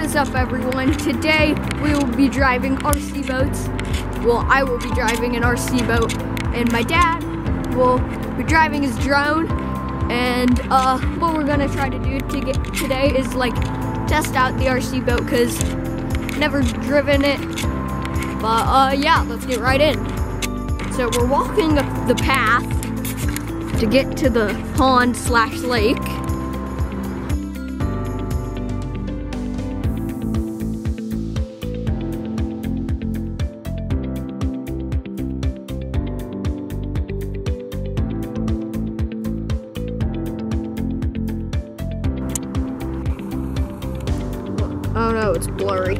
is up, everyone? Today we will be driving RC boats. Well, I will be driving an RC boat, and my dad will be driving his drone. And what we're gonna try to do today is like test out the RC boat, because never driven it. But yeah, let's get right in. So we're walking up the path to get to the pond/lake. Oh no, it's blurry.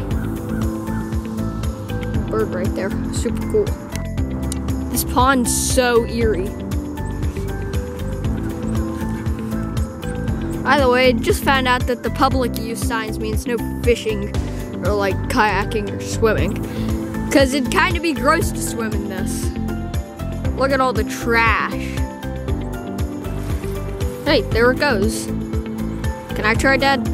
Bird right there, super cool. This pond's so eerie. By the way, just found out that the public use signs means no fishing or like kayaking or swimming, because it'd kind of be gross to swim in this. Look at all the trash. Hey, there it goes. Can I try, Dad?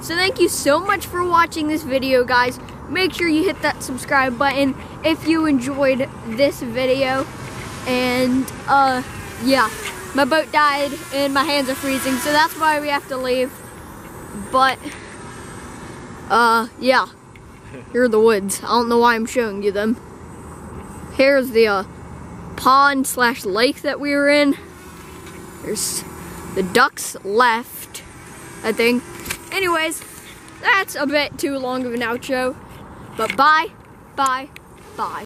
So thank you so much for watching this video, guys. Make sure you hit that subscribe button if you enjoyed this video. And yeah, my boat died and my hands are freezing, so that's why we have to leave. But yeah, here are the woods. I don't know why I'm showing you them. Here's the pond/lake that we were in. There's the ducks left, I think. Anyways, that's a bit too long of an outro, but bye, bye, bye.